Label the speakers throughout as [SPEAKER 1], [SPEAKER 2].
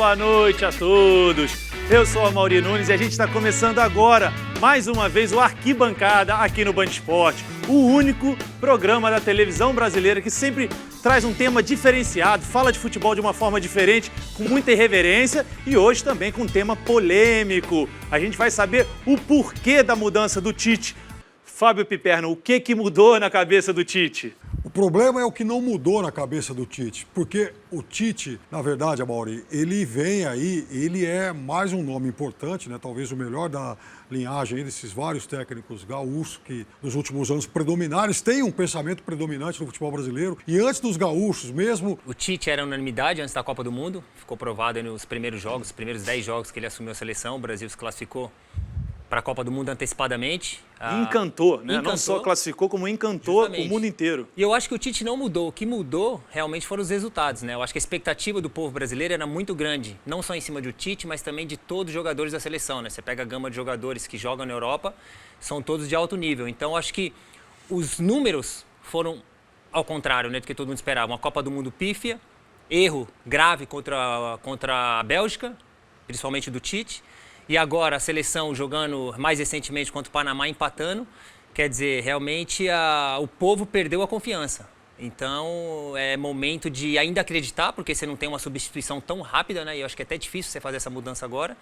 [SPEAKER 1] Boa noite a todos. Eu sou a Mauri Nunes e a gente está começando agora, mais uma vez, o Arquibancada aqui no Band Esporte. O único programa da televisão brasileira que sempre traz um tema diferenciado, fala de futebol de uma forma diferente, com muita irreverência e hoje também com um tema polêmico. A gente vai saber o porquê da mudança do Tite. Fábio Piperno, o que mudou na cabeça do Tite?
[SPEAKER 2] O problema é o que não mudou na cabeça do Tite, porque o Tite, na verdade, Amaury, ele vem aí, ele é mais um nome importante, né? Talvez o melhor da linhagem aí desses vários técnicos gaúchos que nos últimos anos predominares, têm um pensamento predominante no futebol brasileiro. E antes dos gaúchos mesmo...
[SPEAKER 3] O Tite era unanimidade antes da Copa do Mundo, ficou provado aí nos primeiros jogos, os primeiros 10 jogos que ele assumiu a seleção, o Brasil se classificou para a Copa do Mundo antecipadamente.
[SPEAKER 1] Encantou, né? Encantou. Não só classificou, como encantou justamente o mundo inteiro.
[SPEAKER 3] E eu acho que o Tite não mudou. O que mudou realmente foram os resultados, né? Eu acho que a expectativa do povo brasileiro era muito grande, não só em cima do Tite, mas também de todos os jogadores da seleção, né? Você pega a gama de jogadores que jogam na Europa, são todos de alto nível. Então, eu acho que os números foram ao contrário, né, do que todo mundo esperava. Uma Copa do Mundo pífia, erro grave contra a Bélgica, principalmente do Tite. E agora a seleção jogando mais recentemente contra o Panamá, empatando. Quer dizer, realmente o povo perdeu a confiança. Então é momento de ainda acreditar, porque você não tem uma substituição tão rápida, né? E eu acho que é até difícil você fazer essa mudança agora.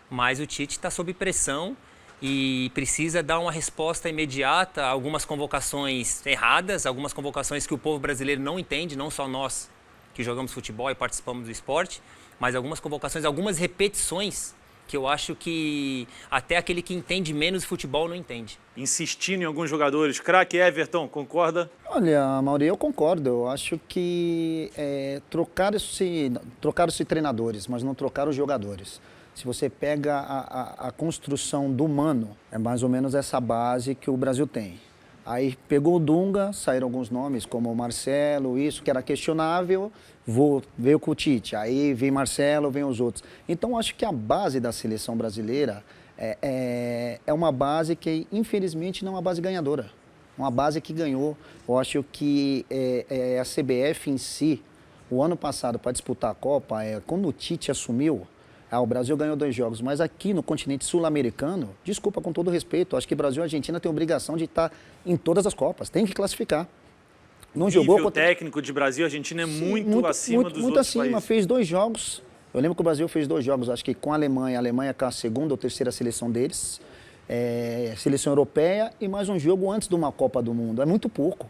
[SPEAKER 3] Mas o Tite está sob pressão e precisa dar uma resposta imediata a algumas convocações erradas, algumas convocações que o povo brasileiro não entende, não só nós que jogamos futebol e participamos do esporte, mas algumas convocações, algumas repetições que eu acho que até aquele que entende menos de futebol não entende.
[SPEAKER 1] Insistindo em alguns jogadores. Craque Everton, concorda?
[SPEAKER 4] Olha, Mauri, eu concordo. Eu acho que trocaram-se treinadores, mas não trocaram os jogadores. Se você pega a construção do Mano, é mais ou menos essa base que o Brasil tem. Aí pegou o Dunga, saíram alguns nomes como o Marcelo, isso que era questionável, veio com o Tite. Aí vem Marcelo, vem os outros. Então acho que a base da seleção brasileira é uma base que infelizmente não é uma base ganhadora. Uma base que ganhou. Eu acho que a CBF em si, o ano passado para disputar a Copa, quando o Tite assumiu, o Brasil ganhou 2 jogos, mas aqui no continente sul-americano, desculpa, com todo respeito, acho que Brasil e Argentina têm a obrigação de estar em todas as Copas, tem que classificar.
[SPEAKER 1] Não jogou contra... O técnico de Brasil e Argentina é muito acima dos outros países.
[SPEAKER 4] Fez 2 jogos, eu lembro que o Brasil fez 2 jogos, acho que com a Alemanha com a segunda ou terceira seleção deles, seleção europeia e mais um jogo antes de uma Copa do Mundo, é muito pouco.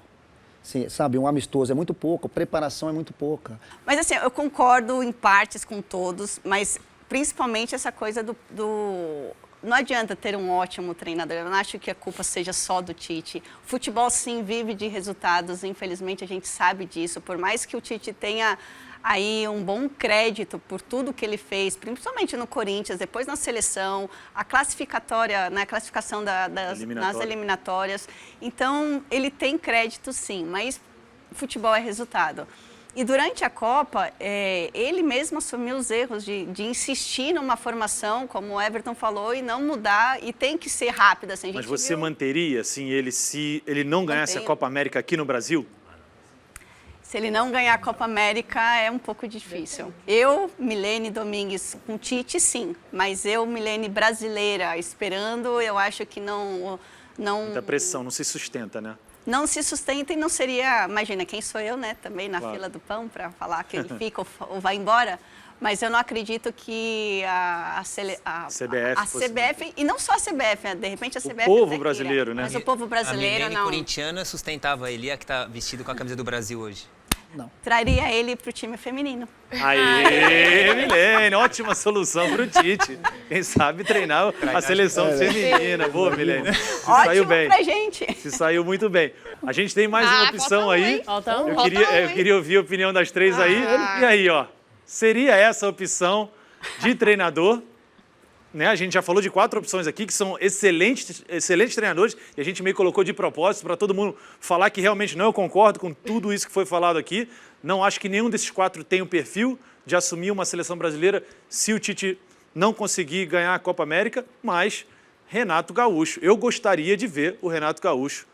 [SPEAKER 4] Sabe, um amistoso é muito pouco, preparação é muito pouca.
[SPEAKER 5] Mas assim, eu concordo em partes com todos, mas principalmente essa coisa não adianta ter um ótimo treinador, eu não acho que a culpa seja só do Tite. O futebol, sim, vive de resultados, infelizmente a gente sabe disso. Por mais que o Tite tenha aí um bom crédito por tudo que ele fez, principalmente no Corinthians, depois na seleção, a classificatória, né, a classificação nas eliminatórias. Então, ele tem crédito, sim, mas futebol é resultado. E durante a Copa, ele mesmo assumiu os erros de insistir numa formação, como o Everton falou, e não mudar, e tem que ser rápido. Assim,
[SPEAKER 1] mas você manteria, assim, ele se ele não ganhasse a Copa América aqui no Brasil?
[SPEAKER 5] Se ele não ganhar a Copa América, é um pouco difícil. Eu, Milene Domingues, com Tite, sim. Mas eu, Milene brasileira, esperando, eu acho que não...
[SPEAKER 1] Muita pressão, não se sustenta, né?
[SPEAKER 5] Não se sustenta e não seria... Imagina, quem sou eu, né? Também na fila do pão para falar que ele fica ou vai embora. Mas eu não acredito que a CBF, e não só a CBF, de repente a CBF...
[SPEAKER 1] O povo brasileiro, né?
[SPEAKER 5] Mas o povo brasileiro, não.
[SPEAKER 3] A corintiana sustentava ele, a que está vestido com a camisa do Brasil hoje.
[SPEAKER 5] Não. Traria ele para o time feminino.
[SPEAKER 1] Aê, Milene, ótima solução para o Tite. Quem sabe treinar a seleção feminina. Boa, Milene.
[SPEAKER 5] Ótimo pra gente.
[SPEAKER 1] Se saiu muito bem. A gente tem mais uma opção aí. Eu queria ouvir a opinião das 3 aí. E aí, ó, seria essa a opção de treinador? Né? A gente já falou de 4 opções aqui, que são excelentes treinadores, e a gente meio colocou de propósito para todo mundo falar que realmente não, eu concordo com tudo isso que foi falado aqui. Não acho que nenhum desses 4 tem o perfil de assumir uma seleção brasileira se o Tite não conseguir ganhar a Copa América, mas Renato Gaúcho. Eu gostaria de ver o Renato Gaúcho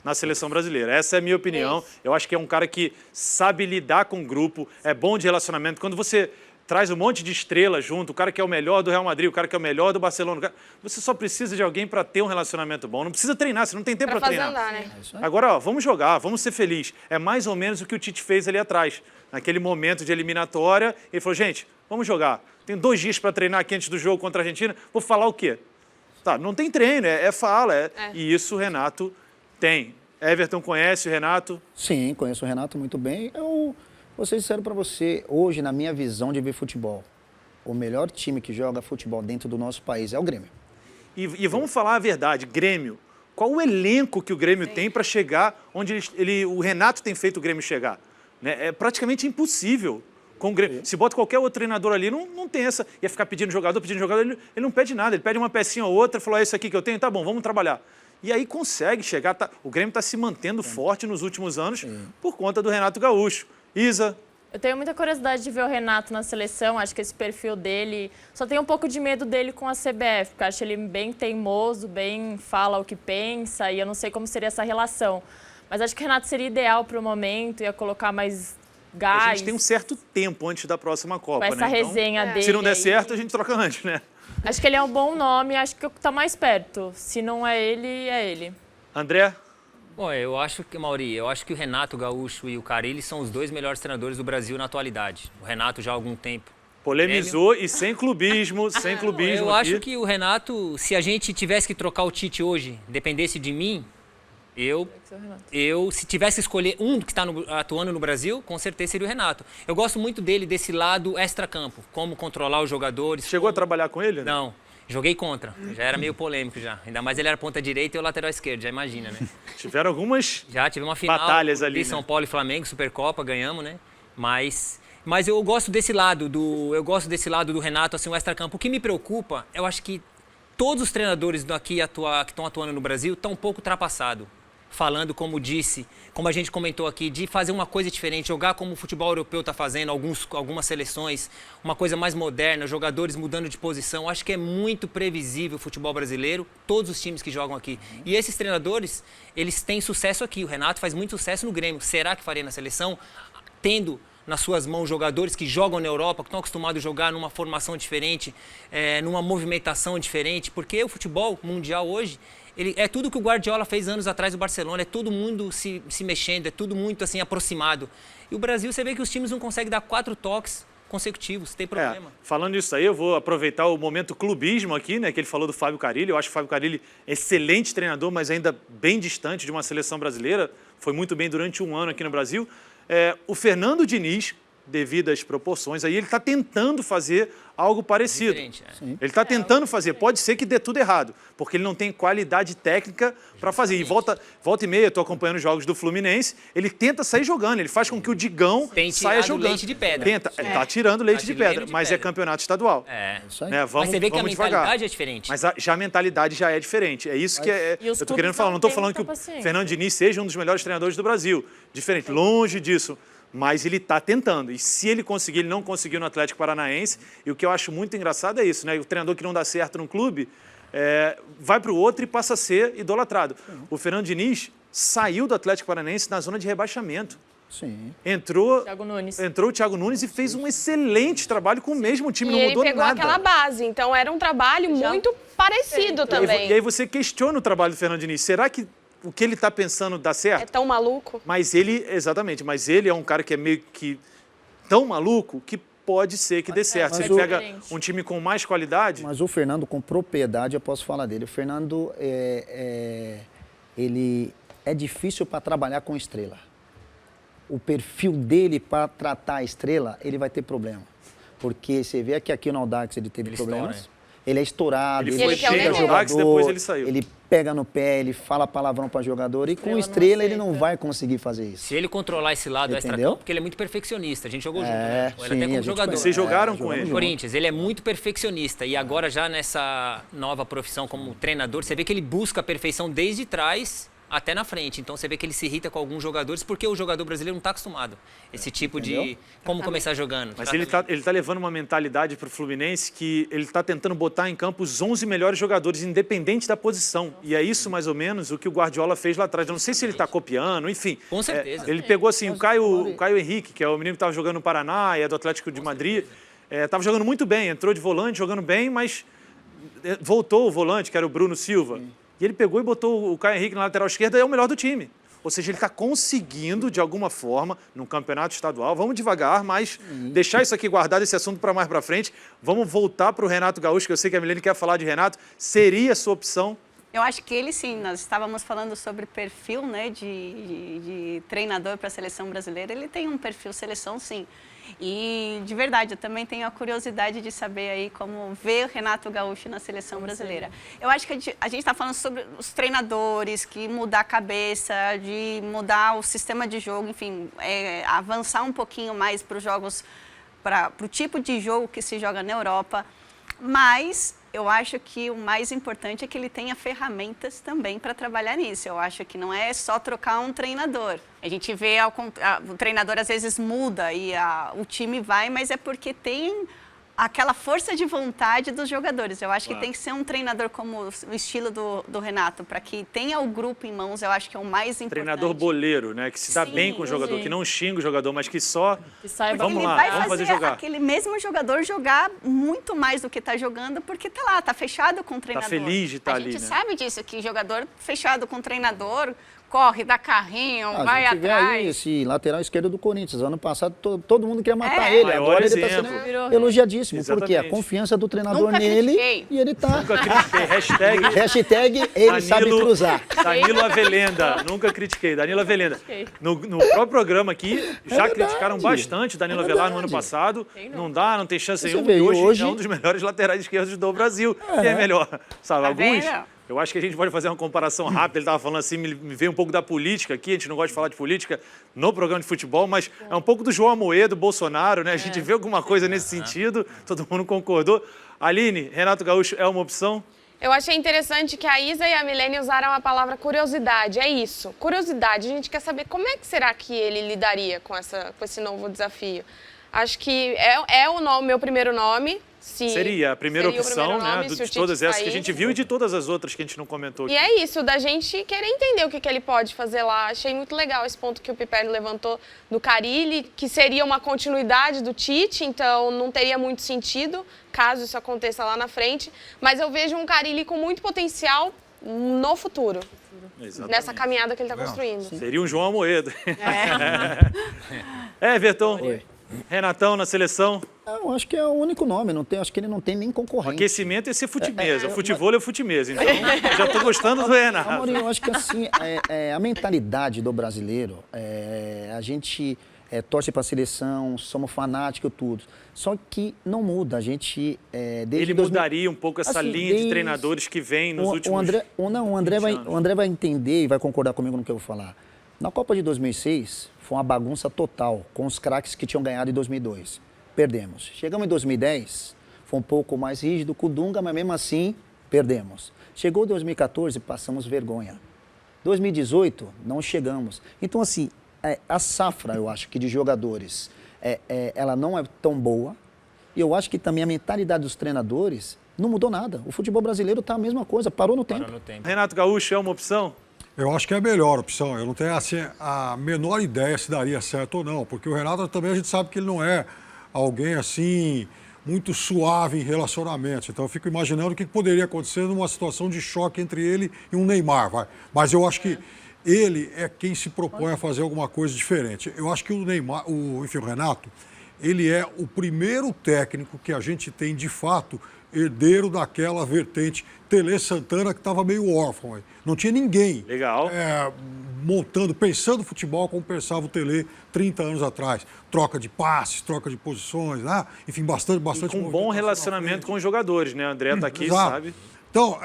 [SPEAKER 1] na seleção brasileira. Essa é a minha opinião. Eu acho que é um cara que sabe lidar com o grupo, é bom de relacionamento. Quando você traz um monte de estrela junto, o cara que é o melhor do Real Madrid, o cara que é o melhor do Barcelona. Você só precisa de alguém para ter um relacionamento bom. Não precisa treinar, você não tem tempo para treinar.
[SPEAKER 6] Andar, né?
[SPEAKER 1] Agora, ó, vamos jogar, vamos ser felizes. É mais ou menos o que o Tite fez ali atrás. Naquele momento de eliminatória, ele falou, gente, vamos jogar. Tem 2 dias para treinar aqui antes do jogo contra a Argentina. Vou falar o quê? Tá, não tem treino, é fala. E isso o Renato tem. Everton conhece o Renato?
[SPEAKER 4] Sim, conheço o Renato muito bem. Eu vou ser sincero para você, hoje, na minha visão de ver futebol, o melhor time que joga futebol dentro do nosso país é o Grêmio.
[SPEAKER 1] E vamos falar a verdade, Grêmio. Qual o elenco que o Grêmio tem para chegar onde o Renato tem feito o Grêmio chegar? Né? É praticamente impossível. Com o Grêmio. Se bota qualquer outro treinador ali, não tem essa. Ia ficar pedindo jogador, ele não pede nada. Ele pede uma pecinha ou outra, falou, é isso aqui que eu tenho, tá bom, vamos trabalhar. E aí consegue chegar. O Grêmio está se mantendo forte nos últimos anos por conta do Renato Gaúcho. Isa?
[SPEAKER 7] Eu tenho muita curiosidade de ver o Renato na seleção, acho que esse perfil dele... Só tenho um pouco de medo dele com a CBF, porque eu acho ele bem teimoso, bem fala o que pensa, e eu não sei como seria essa relação. Mas acho que o Renato seria ideal para o momento, ia colocar mais gás.
[SPEAKER 1] A gente tem um certo tempo antes da próxima Copa,
[SPEAKER 7] com essa resenha dele.
[SPEAKER 1] Se não der
[SPEAKER 7] aí,
[SPEAKER 1] certo, a gente troca antes, né?
[SPEAKER 7] Acho que ele é um bom nome, acho que está mais perto. Se não é ele, é ele.
[SPEAKER 1] André?
[SPEAKER 3] Bom, eu acho que o Renato Gaúcho e o Carille são os 2 melhores treinadores do Brasil na atualidade. O Renato já há algum tempo.
[SPEAKER 1] Polemizou e sem clubismo, sem clubismo.
[SPEAKER 3] Eu acho que o Renato, se a gente tivesse que trocar o Tite hoje, dependesse de mim, se tivesse que escolher um que está atuando no Brasil, com certeza seria o Renato. Eu gosto muito dele, desse lado extra-campo, como controlar os jogadores.
[SPEAKER 1] Chegou a trabalhar com ele? Né?
[SPEAKER 3] Não, joguei contra. Já era meio polêmico já. Ainda mais ele era ponta direita e eu lateral esquerdo, já imagina, né?
[SPEAKER 1] Tiveram algumas
[SPEAKER 3] já tive uma final
[SPEAKER 1] batalhas ali,
[SPEAKER 3] São Paulo e Flamengo, Supercopa, ganhamos, né? Mas eu gosto desse lado do Renato, assim, o extra-campo. O que me preocupa, eu acho que todos os treinadores daqui que estão atuando no Brasil estão um pouco ultrapassados. Falando, como a gente comentou aqui, de fazer uma coisa diferente, jogar como o futebol europeu está fazendo, algumas seleções, uma coisa mais moderna, jogadores mudando de posição. Acho que é muito previsível o futebol brasileiro, todos os times que jogam aqui. E esses treinadores, eles têm sucesso aqui. O Renato faz muito sucesso no Grêmio. Será que faria na seleção? Tendo nas suas mãos jogadores que jogam na Europa, que estão acostumados a jogar numa formação diferente, numa movimentação diferente, porque o futebol mundial hoje... é tudo que o Guardiola fez anos atrás do Barcelona, é todo mundo se mexendo, é tudo muito assim aproximado. E o Brasil, você vê que os times não conseguem dar 4 toques consecutivos, tem problema.
[SPEAKER 1] Falando isso aí, eu vou aproveitar o momento clubismo aqui, né, que ele falou do Fábio Carille. Eu acho o Fábio Carille excelente treinador, mas ainda bem distante de uma seleção brasileira. Foi muito bem durante um ano aqui no Brasil. O Fernando Diniz, devido às proporções, aí ele está tentando fazer algo parecido. Ele está tentando fazer. Pode ser que dê tudo errado, porque ele não tem qualidade técnica para fazer. E volta e meia, estou acompanhando os jogos do Fluminense, ele tenta sair jogando, ele faz com que o Digão saia jogando.
[SPEAKER 3] Leite de pedra.
[SPEAKER 1] Está tirando leite de pedra, mas é campeonato estadual. Né?
[SPEAKER 3] Mas você vê que a mentalidade é diferente.
[SPEAKER 1] Mas já a mentalidade já é diferente. É isso que eu estou querendo falar. Não estou falando que o Fernando Diniz seja um dos melhores treinadores do Brasil. Diferente, longe disso. Mas ele está tentando. E se ele conseguir, ele não conseguiu no Atlético Paranaense. E o que eu acho muito engraçado é isso, né? O treinador que não dá certo num clube vai para o outro e passa a ser idolatrado. O Fernando Diniz saiu do Atlético Paranaense na zona de rebaixamento.
[SPEAKER 4] Sim.
[SPEAKER 1] Entrou o Thiago Nunes e fez um excelente trabalho com o mesmo time, não mudou nada.
[SPEAKER 6] E ele pegou aquela base, então era um trabalho muito parecido também.
[SPEAKER 1] E aí você questiona o trabalho do Fernando Diniz. Será que o que ele está pensando dá certo?
[SPEAKER 6] É tão maluco?
[SPEAKER 1] Mas ele é um cara que é meio que tão maluco que pode ser que dê certo. Se ele pega um time com mais qualidade...
[SPEAKER 4] Mas o Fernando, com propriedade, eu posso falar dele. O Fernando, ele é difícil para trabalhar com estrela. O perfil dele para tratar a estrela, ele vai ter problema. Porque você vê que aqui no Audax ele teve problemas.
[SPEAKER 3] Estoura,
[SPEAKER 4] Ele é estourado,
[SPEAKER 1] ele
[SPEAKER 4] chega
[SPEAKER 1] jogador, depois ele saiu.
[SPEAKER 4] Ele pega no pé, ele fala palavrão para jogador e com estrela ele não vai conseguir fazer isso.
[SPEAKER 3] Se ele controlar esse lado extra-campo, porque ele é muito perfeccionista. A gente jogou junto, né? Ele até como jogador.
[SPEAKER 1] Vocês jogaram com ele.
[SPEAKER 3] Corinthians, ele é muito perfeccionista e agora já nessa nova profissão como treinador, você vê que ele busca a perfeição desde trás até na frente. Então você vê que ele se irrita com alguns jogadores porque o jogador brasileiro não está acostumado. Esse tipo de como começar jogando.
[SPEAKER 1] Mas ele tá levando uma mentalidade para o Fluminense que ele está tentando botar em campo os 11 melhores jogadores, independente da posição. E é isso, mais ou menos, o que o Guardiola fez lá atrás. Eu não sei se ele está copiando, enfim.
[SPEAKER 3] Com certeza.
[SPEAKER 1] Ele pegou assim o Caio Henrique, que é o menino que estava jogando no Paraná e é do Atlético de Madrid. Estava jogando muito bem, entrou de volante, jogando bem, mas voltou o volante, que era o Bruno Silva, e ele pegou e botou o Caio Henrique na lateral esquerda e é o melhor do time. Ou seja, ele está conseguindo, de alguma forma, num campeonato estadual, vamos devagar, mas deixar isso aqui guardado, esse assunto para mais para frente. Vamos voltar para o Renato Gaúcho, que eu sei que a Milene quer falar de Renato. Seria a sua opção?
[SPEAKER 5] Eu acho que ele sim, nós estávamos falando sobre perfil, né, de treinador para a seleção brasileira, ele tem um perfil seleção sim. E, de verdade, eu também tenho a curiosidade de saber aí como ver o Renato Gaúcho na seleção brasileira. Eu acho que a gente está falando sobre os treinadores, que mudar a cabeça, de mudar o sistema de jogo, enfim, avançar um pouquinho mais para os jogos, para o tipo de jogo que se joga na Europa, mas eu acho que o mais importante é que ele tenha ferramentas também para trabalhar nisso. Eu acho que não é só trocar um treinador. A gente vê o treinador às vezes muda e o time vai, mas é porque tem aquela força de vontade dos jogadores. Eu acho que tem que ser um treinador como o estilo do Renato, para que tenha o grupo em mãos, eu acho que é o mais importante.
[SPEAKER 1] Treinador boleiro, né? Que se dá bem com o jogador, que não xinga o jogador, mas que só...
[SPEAKER 7] Que saiba
[SPEAKER 1] vamos lá,
[SPEAKER 5] vai
[SPEAKER 1] vamos fazer jogar.
[SPEAKER 5] Aquele mesmo jogador jogar muito mais do que está jogando, porque tá lá, tá fechado com o treinador.
[SPEAKER 1] Tá feliz de estar ali, né?
[SPEAKER 5] A gente sabe disso, que jogador fechado com o treinador... corre, dá carrinho, vai
[SPEAKER 4] a gente vê
[SPEAKER 5] atrás.
[SPEAKER 4] aí esse lateral esquerdo do Corinthians. Ano passado todo mundo queria matar ele. Agora ele está sendo elogiadíssimo. Porque a confiança do treinador
[SPEAKER 5] Nunca
[SPEAKER 4] nele
[SPEAKER 5] critiquei.
[SPEAKER 4] e ele está...
[SPEAKER 1] Nunca critiquei.
[SPEAKER 4] Hashtag ele sabe cruzar.
[SPEAKER 1] Danilo Avelenda. Nunca critiquei. Danilo Avelenda. No próprio programa aqui, já criticaram bastante o Danilo Avelar no ano passado. Não dá, não tem chance nenhuma. E hoje é um dos melhores laterais esquerdos do Brasil. E é melhor. Sabe, alguns... Eu acho que a gente pode fazer uma comparação rápida. Ele estava falando assim, me veio um pouco da política aqui. A gente não gosta de falar de política no programa de futebol, mas é um pouco do João Amoedo, Bolsonaro, né? A gente vê alguma coisa nesse sentido. Todo mundo concordou. Aline, Renato Gaúcho é uma opção?
[SPEAKER 6] Eu achei interessante que a Isa e a Milene usaram a palavra curiosidade. É isso, curiosidade. A gente quer saber como é que será que ele lidaria com esse novo desafio. Acho que é o meu primeiro nome.
[SPEAKER 1] Seria a primeira opção, né, de todas essas que a gente viu e de todas as outras que a gente não comentou aqui.
[SPEAKER 6] E é isso, da gente querer entender o que ele pode fazer lá. Achei muito legal esse ponto que o Piperno levantou do Carille, que seria uma continuidade do Tite, então não teria muito sentido caso isso aconteça lá na frente. Mas eu vejo um Carille com muito potencial no futuro. Exatamente. Nessa caminhada que ele está construindo.
[SPEAKER 1] Seria um João Amoedo. Everton.
[SPEAKER 4] Oi.
[SPEAKER 1] Renatão na seleção?
[SPEAKER 4] Eu acho que é o único nome, acho que ele não tem nem concorrente.
[SPEAKER 1] O aquecimento é ser futimesa, o futebol é o futimesa, então eu já estou gostando do Renato.
[SPEAKER 4] Amorim, eu acho que assim, a mentalidade do brasileiro, a gente torce para a seleção, somos fanáticos, tudo. Só que não muda, a gente...
[SPEAKER 1] Ele mudaria um pouco essa linha de treinadores que vem nos últimos
[SPEAKER 4] o André vai entender e vai concordar comigo no que eu vou falar. Na Copa de 2006, foi uma bagunça total, com os craques que tinham ganhado em 2002. Perdemos. Chegamos em 2010, foi um pouco mais rígido com o Dunga, mas mesmo assim, perdemos. Chegou 2014, passamos vergonha. 2018, não chegamos. Então, assim, a safra, eu acho que de jogadores, ela não é tão boa. E eu acho que também a mentalidade dos treinadores não mudou nada. O futebol brasileiro está a mesma coisa, parou no tempo.
[SPEAKER 1] Renato Gaúcho é uma opção?
[SPEAKER 2] Eu acho que é a melhor opção. Eu não tenho assim, a menor ideia se daria certo ou não, porque o Renato também a gente sabe que ele não é alguém assim muito suave em relacionamentos. Então eu fico imaginando o que poderia acontecer numa situação de choque entre ele e um Neymar. Mas eu acho que ele é quem se propõe a fazer alguma coisa diferente. Eu acho que o Neymar, o Renato, ele é o primeiro técnico que a gente tem de fato herdeiro daquela vertente Tele Santana que estava meio órfão. Aí. Não tinha ninguém pensando futebol como pensava o Tele 30 anos atrás. Troca de passes, troca de posições, né? Enfim, bastante. E
[SPEAKER 1] com um bom relacionamento com os jogadores, né? André está aqui,
[SPEAKER 2] exato.
[SPEAKER 1] Sabe.
[SPEAKER 2] Então,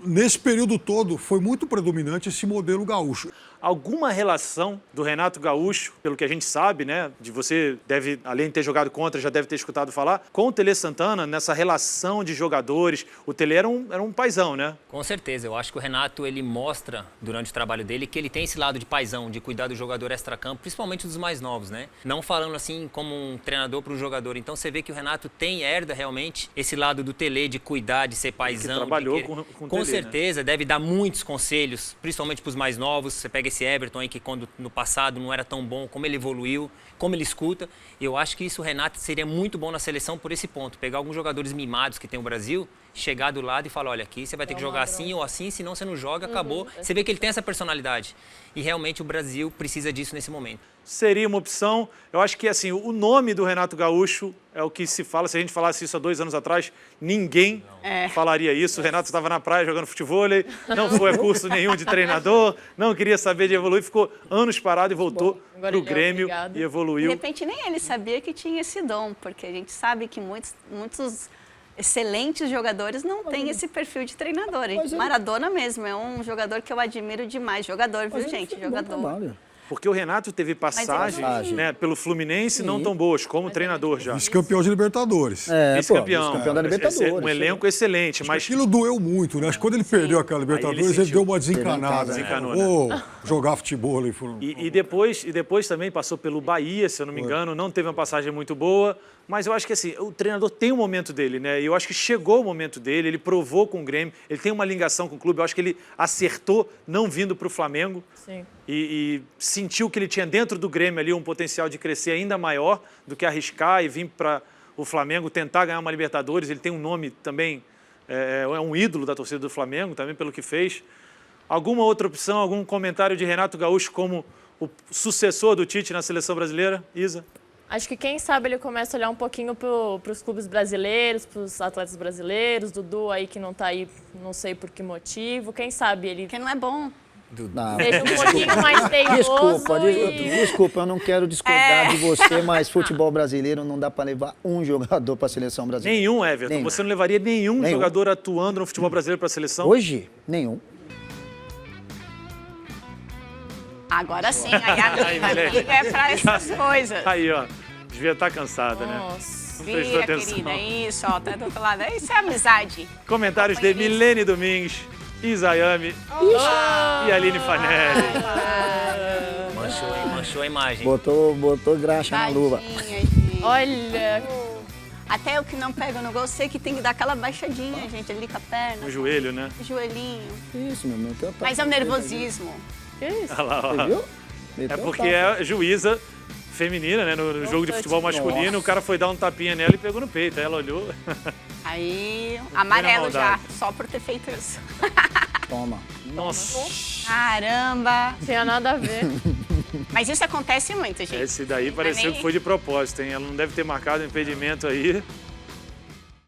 [SPEAKER 2] nesse período todo, foi muito predominante esse modelo gaúcho.
[SPEAKER 1] Alguma relação do Renato Gaúcho, pelo que a gente sabe, né? De você deve, além de ter jogado contra, já deve ter escutado falar, com o Tele Santana, nessa relação de jogadores. O Tele era um paizão, né?
[SPEAKER 3] Com certeza. Eu acho que o Renato, ele mostra, durante o trabalho dele, que ele tem esse lado de paizão, de cuidar do jogador extracampo, principalmente dos mais novos, né? Não falando assim como um treinador para um jogador. Então você vê que o Renato herda realmente esse lado do Tele, de cuidar, de ser paizão.
[SPEAKER 1] Que trabalhou com o Tele,
[SPEAKER 3] certeza, né? Deve dar muitos conselhos, principalmente para os mais novos. Você pega esse Everton aí que quando no passado não era tão bom, como ele evoluiu, como ele escuta. Eu acho que isso, o Renato, seria muito bom na seleção por esse ponto. Pegar alguns jogadores mimados que tem o Brasil, chegar do lado e falar, olha, aqui você vai ter que jogar assim ou assim, senão você não joga, acabou. Você vê que ele tem essa personalidade. E realmente o Brasil precisa disso nesse momento.
[SPEAKER 1] Seria uma opção. Eu acho que assim, o nome do Renato Gaúcho é o que se fala. Se a gente falasse isso há 2 anos atrás, ninguém falaria isso. O Renato estava na praia jogando futevôlei, não foi a curso nenhum de treinador, não queria saber de evoluir, ficou anos parado e voltou para o Grêmio e evoluiu.
[SPEAKER 5] De repente nem ele sabia que tinha esse dom, porque a gente sabe que muitos excelentes jogadores não têm esse perfil de treinador. Maradona mesmo é um jogador que eu admiro demais. Jogador, viu, gente? Jogador.
[SPEAKER 1] Porque o Renato teve passagens, né, pelo Fluminense não tão boas, como treinador já.
[SPEAKER 2] Vice-campeão de Libertadores.
[SPEAKER 1] Vice-campeão.
[SPEAKER 4] Vice-campeão da Libertadores.
[SPEAKER 1] Um elenco excelente, mas...
[SPEAKER 2] Aquilo doeu muito, né? Acho que quando ele perdeu aquela Libertadores, ele deu uma desencanada.
[SPEAKER 1] Desencanou,
[SPEAKER 2] Vou jogar futebol.
[SPEAKER 1] E depois também passou pelo Bahia, se eu não me engano, não teve uma passagem muito boa. Mas eu acho que assim, o treinador tem um momento dele, né? E eu acho que chegou o momento dele, ele provou com o Grêmio, ele tem uma ligação com o clube. Eu acho que ele acertou não vindo para o Flamengo.
[SPEAKER 7] Sim.
[SPEAKER 1] E sentiu que ele tinha dentro do Grêmio ali um potencial de crescer ainda maior do que arriscar e vir para o Flamengo tentar ganhar uma Libertadores. Ele tem um nome também, é um ídolo da torcida do Flamengo também pelo que fez. Alguma outra opção, algum comentário de Renato Gaúcho como o sucessor do Tite na seleção brasileira? Isa?
[SPEAKER 7] Acho que quem sabe ele começa a olhar um pouquinho para os clubes brasileiros, para os atletas brasileiros, Dudu aí que não está aí, não sei por que motivo. Quem sabe ele...
[SPEAKER 5] Porque não é bom.
[SPEAKER 7] Seja um pouquinho mais teimoso.
[SPEAKER 4] Desculpa, eu não quero discordar de você, mas futebol brasileiro não dá para levar um jogador para a seleção brasileira.
[SPEAKER 1] Nenhum, Everton.
[SPEAKER 4] Nenhum.
[SPEAKER 1] Você não levaria nenhum jogador atuando no futebol brasileiro para a seleção?
[SPEAKER 4] Hoje, nenhum.
[SPEAKER 5] Agora sim, aí a amiga é para essas coisas.
[SPEAKER 1] Aí, ó. Devia estar cansada, né?
[SPEAKER 7] Nossa.
[SPEAKER 1] Não prestou
[SPEAKER 5] Vira,
[SPEAKER 1] atenção.
[SPEAKER 5] querida, isso, ó, tá do outro lado. Isso é amizade.
[SPEAKER 1] Comentários de Milene Domingues, Isayami e Aline Fanelli.
[SPEAKER 3] Manchou a imagem.
[SPEAKER 4] Botou graxa na luva.
[SPEAKER 5] Tadinha, gente.
[SPEAKER 7] Olha,
[SPEAKER 5] Até eu que não pego no gol, sei que tem que dar aquela baixadinha, gente, ali com a perna.
[SPEAKER 1] No joelho, né?
[SPEAKER 5] O joelhinho.
[SPEAKER 4] Isso, meu irmão.
[SPEAKER 5] Mas é o nervosismo.
[SPEAKER 7] que isso?
[SPEAKER 1] Olha lá, ó.
[SPEAKER 4] Você viu?
[SPEAKER 1] É porque é juíza feminina, né? No jogo de futebol masculino, o cara foi dar um tapinha nela e pegou no peito. Aí ela olhou.
[SPEAKER 5] Aí, amarelo já,
[SPEAKER 1] maldade.
[SPEAKER 5] só por ter feito isso.
[SPEAKER 4] Toma.
[SPEAKER 1] Nossa.
[SPEAKER 5] Caramba!
[SPEAKER 7] Não tinha nada a ver.
[SPEAKER 5] Mas isso acontece muito, gente.
[SPEAKER 1] Esse daí pareceu que foi de propósito, hein? Ela não deve ter marcado um impedimento aí.